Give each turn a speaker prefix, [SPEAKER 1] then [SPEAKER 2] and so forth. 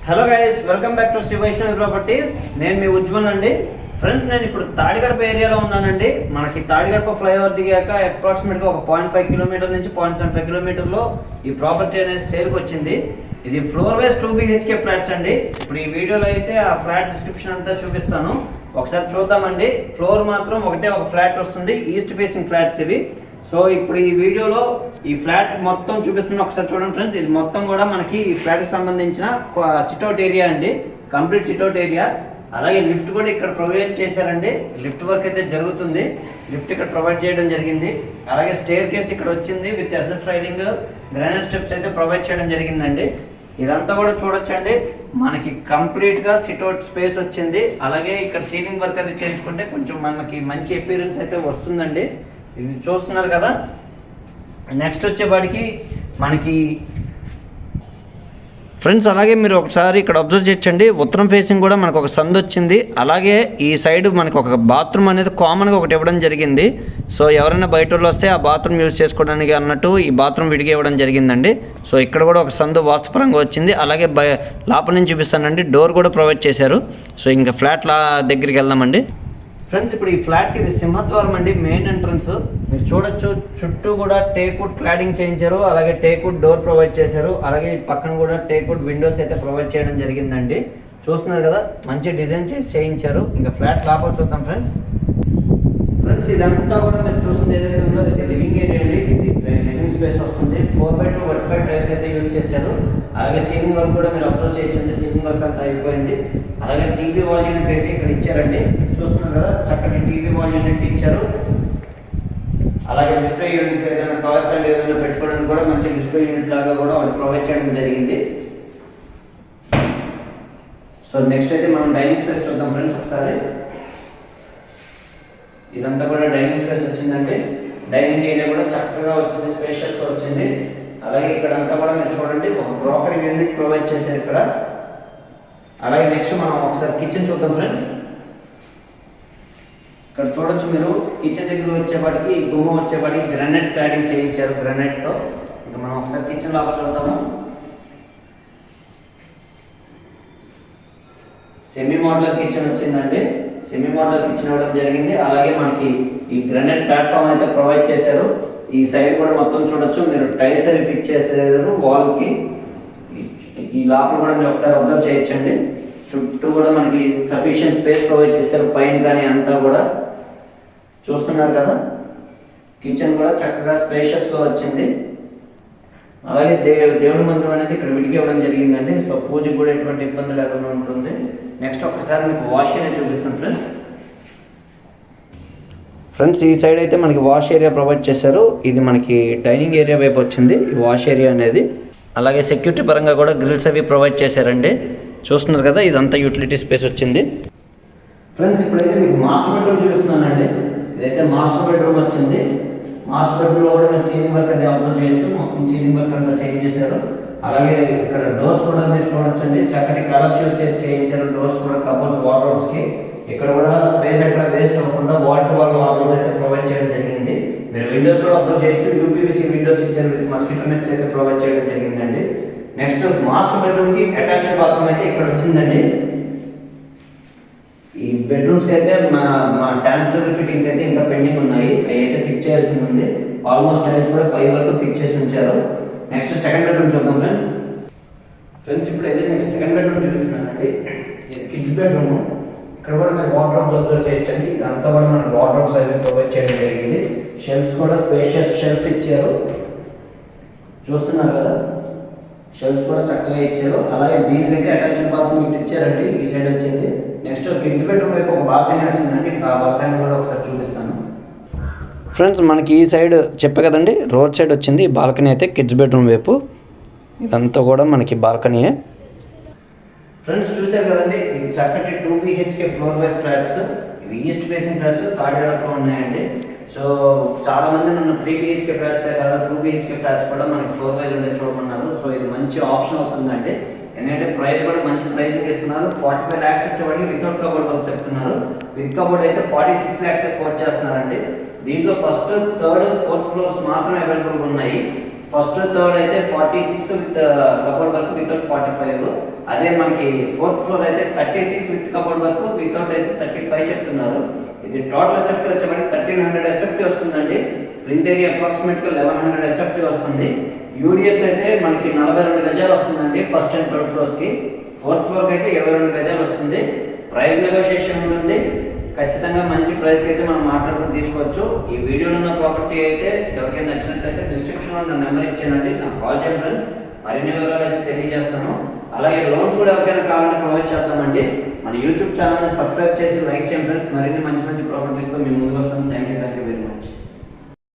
[SPEAKER 1] Hello guys, welcome back to Shri Vaishnavi properties. నేను మీ ఉజ్వల్ అండి. ఫ్రెండ్స్, నేను ఇప్పుడు తాడిగడప ఏరియాలో ఉన్నానండి. మనకి తాడిగడప ఫ్లైఓవర్ దిగాక అప్రాక్సిమేట్గా ఒక 0.5 కిలోమీటర్ నుంచి 0.75 కిలోమీటర్లో ఈ ప్రాపర్టీ అనేది సేల్కి వచ్చింది. ఇది ఫ్లోర్ వైజ్ 2 BHK ఫ్లాట్స్ అండి. ఇప్పుడు ఈ వీడియోలో అయితే ఆ ఫ్లాట్ డిస్క్రిప్షన్ అంతా చూపిస్తాను, ఒకసారి చూద్దామండి. ఫ్లోర్ మాత్రం ఒకటే ఒక ఫ్లాట్ వస్తుంది, ఈస్ట్ ఫేసింగ్ ఫ్లాట్స్ ఇవి. సో ఇప్పుడు ఈ వీడియోలో ఈ ఫ్లాట్ మొత్తం చూపిస్తున్నా, ఒకసారి చూడండి ఫ్రెండ్స్. ఇది మొత్తం కూడా మనకి ఈ ఫ్లాట్కి సంబంధించిన సిట్అవుట్ ఏరియా అండి, కంప్లీట్ సిట్అవుట్ ఏరియా. అలాగే లిఫ్ట్ కూడా ఇక్కడ ప్రొవైడ్ చేశారండి. లిఫ్ట్ వర్క్ అయితే జరుగుతుంది, లిఫ్ట్ ఇక్కడ ప్రొవైడ్ చేయడం జరిగింది. అలాగే స్టేర్ కేస్ ఇక్కడ వచ్చింది with SS railing, granite steps అయితే ప్రొవైడ్ చేయడం జరిగిందండి. ఇదంతా కూడా చూడొచ్చండి, మనకి కంప్లీట్గా సిట్అవుట్ స్పేస్ వచ్చింది. అలాగే ఇక్కడ సీలింగ్ వర్క్ అది చేయించుకుంటే కొంచెం మనకి మంచి అపీరెన్స్ అయితే వస్తుందండి. ఇది చూస్తున్నారు కదా. నెక్స్ట్ వచ్చేపాటికి మనకి ఫ్రెండ్స్, అలాగే మీరు ఒకసారి ఇక్కడ అబ్జర్వ్ చేయొచ్చండి, ఉత్తరం ఫేసింగ్ కూడా మనకు ఒక సందు వచ్చింది. అలాగే ఈ సైడ్ మనకు ఒక బాత్రూమ్ అనేది కామన్గా ఒకటి ఇవ్వడం జరిగింది. సో ఎవరైనా బయట వాళ్ళు వస్తే ఆ బాత్రూమ్ యూజ్ చేసుకోవడానికి అన్నట్టు ఈ బాత్రూమ్ విడిగా ఇవ్వడం జరిగిందండి. సో ఇక్కడ కూడా ఒక సందు వాస్తుపరంగా వచ్చింది. అలాగే లోపల నుంచి చూపిస్తానండి, డోర్ కూడా ప్రొవైడ్ చేశారు. సో ఇంకా ఫ్లాట్ దగ్గరికి వెళ్దామండి. ఫ్రెండ్స్, ఇప్పుడు ఈ ఫ్లాట్కి ఇది సింహద్వారం అండి, మెయిన్ ఎంట్రన్స్. మీరు చూడొచ్చు, చుట్టూ కూడా టేక్వుడ్ క్లాడింగ్ చేయించారు. అలాగే టేక్వుడ్ డోర్ ప్రొవైడ్ చేశారు. అలాగే పక్కన కూడా టేక్వుడ్ విండోస్ అయితే ప్రొవైడ్ చేయడం జరిగిందండి. చూస్తున్నారు కదా, మంచి డిజైన్ చేసి చేయించారు. ఇంకా ఫ్లాట్ లోపల చూద్దాం ఫ్రెండ్స్. ఫ్రెండ్స్, ఇదంతా కూడా మీరు చూస్తుంది ఏదైతే ఉందో ఇది లివింగ్ ఏరియా అండి. ఇది లివింగ్ స్పేస్ వస్తుంది. 4x2 వర్టిఫైడ్ టైల్స్ అయితే యూజ్ చేశారు. అలాగే సీలింగ్ వర్క్ కూడా మీరు అప్రోచ్ చేయొచ్చండి, సీలింగ్ వర్క్ అంతా అయిపోయింది. అలాగే టీవీ వాల్ యూనిట్ అయితే ఇక్కడ ఇచ్చారండి. చూస్తున్నారు కదా, చక్కటి టీవీ వాల్ యూనిట్ ఇచ్చారు. అలాగే డిస్ప్లే యూనిట్స్ ఏదైనా పవర్ స్టాండ్ ఏదైనా పెట్టుకోవడానికి కూడా మంచి డిస్ప్లే యూనిట్ లాగా కూడా వాళ్ళు ప్రొవైడ్ చేయడం జరిగింది. సో నెక్స్ట్ అయితే మనం డైనింగ్ స్పేస్ చూద్దాం ఫ్రెండ్స్ ఒకసారి. ఇదంతా కూడా డైనింగ్ స్పేస్ వచ్చిందండి. డైనింగ్ ఏరియా కూడా చక్కగా వచ్చింది, స్పేషియస్గా వచ్చింది. అలాగే ఇక్కడంతా కూడా మీరు చూడండి, ఒక బ్రోకరీ యూనిట్ ప్రొవైడ్ చేశారు ఇక్కడ. అలాగే నెక్స్ట్ మనం ఒకసారి కిచెన్ చూద్దాం ఫ్రెండ్స్. ఇక్కడ చూడొచ్చు మీరు, కిచెన్ దగ్గర వచ్చేపాటికి గుమ్మం వచ్చేపాటికి గ్రానైట్ క్లాడింగ్ చేయించారు, గ్రానైట్తో. ఇంకా మనం ఒకసారి కిచెన్ లోపల చూద్దాము. సెమీ మోడల్ కిచెన్ వచ్చిందండి, సెమీ మోడల్ కిచెన్ ఇవ్వడం జరిగింది. అలాగే మనకి ఈ గ్రానైట్ ప్లాట్ఫామ్ అయితే ప్రొవైడ్ చేశారు. ఈ సైడ్ కూడా మొత్తం చూడొచ్చు మీరు, టైల్స్ అవి ఫిక్స్ చేసేదారు వాల్కి. ఈ లోపల కూడా మీరు ఒకసారి అబ్జర్వ్ చేయొచ్చండి, చుట్టూ కూడా మనకి సఫిషియెంట్ స్పేస్ ప్రొవైడ్ చేశారు, పైన కానీ అంతా కూడా చూస్తున్నారు కదా. కిచెన్ కూడా చక్కగా స్పేషియస్గా వచ్చింది. అలాగే దేవుడి మందిరం అనేది ఇక్కడ విడిగా ఇవ్వడం జరిగిందండి. సో పూజకు కూడా ఎటువంటి ఇబ్బంది లేకుండా ఉంటుంది. నెక్స్ట్ ఒకసారి మీకు వాష్ ఏరియా చూపిస్తాను ఫ్రెండ్స్. ఈ సైడ్ అయితే మనకి వాష్ ఏరియా ప్రొవైడ్ చేశారు. ఇది మనకి డైనింగ్ ఏరియా వైపు వచ్చింది ఈ వాష్ ఏరియా అనేది. అలాగే సెక్యూరిటీ పరంగా కూడా గ్రిల్స్ అవి ప్రొవైడ్ చేశారండి. చూస్తున్నారు కదా, ఇదంతా యూటిలిటీ స్పేస్ వచ్చింది. ఫ్రెండ్స్, ఇప్పుడైతే మీకు మాస్టర్ బెడ్రూమ్ చూపిస్తున్నానండి. ఇదైతే మాస్టర్ బెడ్రూమ్ వచ్చింది. మాస్టర్ బెడ్రూమ్లో కూడా మీరు సీలింగ్ వర్క్ అది అప్లోడ్ చేయొచ్చు, మొత్తం సీలింగ్ వర్క్ అంతా చేంజ్ చేశారు. అలాగే ఇక్కడ డోర్స్ కూడా మీరు చూడొచ్చండి, చక్కటి కలర్స్ యూజ్ చేసి చేయించారు. డోర్స్ కూడా కబోర్డ్స్, వార్డ్రోబ్స్కి ఇక్కడ కూడా స్పేస్ ఎక్కడ వేస్ట్ అవ్వకుండా వాల్ టు వాల్ వార్డ్రోబ్స్ అయితే ప్రొవైడ్ చేయడం జరిగింది. మీరు విండోస్ కూడా అప్లోడ్ చేయొచ్చు, యూపీవీసీ విండోస్ ఇచ్చారు, విత్ మస్కిటో నెట్స్ అయితే ప్రొవైడ్ చేయడం జరిగిందండి. నెక్స్ట్ మాస్టర్ బెడ్రూమ్కి అటాచ్డ్ బాత్రూమ్ అయితే ఇక్కడ వచ్చిందండి. ఈ బెడ్రూమ్స్కి అయితే మా శానిటరీ ఫిట్టింగ్స్ అయితే ఇంకా పెండింగ్ ఉన్నాయి, అవి అయితే ఫిక్స్ చేయాల్సి ఉంది. ఆల్మోస్ట్ టైల్స్ కూడా పై వరకు ఫిక్స్ చేసి ఉంచారు. నెక్స్ట్ సెకండ్ బెడ్రూమ్ చూద్దాం ఫ్రెండ్స్. ఇప్పుడైతే మీకు సెకండ్ బెడ్రూమ్ చూపిస్తున్నానండి. ఇది కిడ్స్ బెడ్రూమ్. ఇక్కడ కూడా మీరు వార్డ్రోబ్స్ అబ్జర్వ్ చేయొచ్చండి. ఇదంతా కూడా మన వార్డ్రోబ్స్ అయితే ప్రొవైడ్ చేయడం జరిగింది. షెల్ఫ్స్ కూడా స్పేషియస్ షెల్ఫ్ ఇచ్చారు, చూస్తున్నారు కదా. షెల్ఫ్స్ కూడా చక్కగా ఇచ్చారు. అలాగే దీనికైతే అటాచ్డ్ బాత్రూమ్ ఇటు ఇచ్చారండి, ఈ సైడ్ వచ్చింది. నెక్స్ట్ కిడ్స్ బెడ్రూమ్ వైపు ఒక బాల్కనీ వచ్చిందండి. ఆ బాల్కనీ కూడా ఒకసారి చూపిస్తాను ఫ్రెండ్స్. మనకి ఈ సైడ్ చెప్పే కదండి, రోడ్ సైడ్ వచ్చింది ఈ బాల్కనీ అయితే కిడ్స్ బెడ్రూమ్ వైపు. ఇదంతా కూడా మనకి బాల్కనీయే ఫ్రెండ్స్. చూసారు కదండి, ఈ చక్కటి 2 BHK ఫ్లోర్ వైజ్ ఫ్లాట్స్. ఇవి ఈస్ట్ ఫేసింగ్ ఫ్లాట్స్ తాడిగడపలో ఉన్నాయండి. సో చాలా మంది నన్ను 3 BHK ఫ్లాట్సే కాదు 2 BHK ఫ్లాట్స్ కూడా మనకి ఫ్లోర్ వైజ్ ఉండే చూడమన్నారు. సో ఇది మంచి ఆప్షన్ అవుతుందండి, ఎందుకంటే ప్రైస్ కూడా మంచి ప్రైస్కి ఇస్తున్నారు. 45 lakhs వచ్చేవాడికి వితౌట్ కబోర్డ్ వర్క్ చెప్తున్నారు. విత్ కబోర్డ్ అయితే 46 lakhs కోట్ చేస్తున్నారండి. దీంట్లో ఫస్ట్, థర్డ్, ఫోర్త్ ఫ్లోర్స్ మాత్రమే అవైలబుల్గా ఉన్నాయి. ఫస్ట్ థర్డ్ అయితే 46 విత్ కబోర్డ్ వర్క్ వితౌట్ 45. అదే మనకి ఫోర్త్ ఫ్లోర్ అయితే 36 విత్ కబోర్డ్ వర్క్ వితౌట్ అయితే 35 చెప్తున్నారు. ఇది టోటల్ ఎస్ఎఫ్టీ వచ్చేప్పటికి 1300 ఎస్ఎఫ్టీ వస్తుందండి. ప్రింట్ ఏరియా అప్రాక్సిమేట్గా 1100 ఎస్ఎఫ్టీ వస్తుంది. యూడిఎస్ అయితే మనకి 42 గజాలు వస్తుందండి ఫస్ట్ అండ్ థర్డ్ ఫ్లోర్స్కి. ఫోర్త్ ఫ్లోర్కి అయితే 22 గజాలు వస్తుంది. ప్రైస్ నెగోషియేషన్ ఉంటుంది. ఖచ్చితంగా మంచి ప్రైస్కి అయితే మనం మాట్లాడుకుని తీసుకోవచ్చు. ఈ వీడియోలో ఉన్న ప్రాపర్టీ అయితే ఎవరికైనా నచ్చినట్లయితే డిస్క్రిప్షన్లో నా నెంబర్ ఇచ్చానండి, నాకు కాల్ చేయండి ఫ్రెండ్స్. మరిన్ని వివరాలు అయితే తెలియజేస్తాను. అలాగే లోన్స్ కూడా ఎవరికైనా కావాలని ప్రొవైడ్ చేస్తామండి. మన యూట్యూబ్ ఛానల్ని సబ్స్క్రైబ్ చేసి లైక్ చేయండి ఫ్రెండ్స్. మరిన్ని మంచి మంచి ప్రాపర్టీస్తో మేము ముందుకు వస్తాం. Thank you.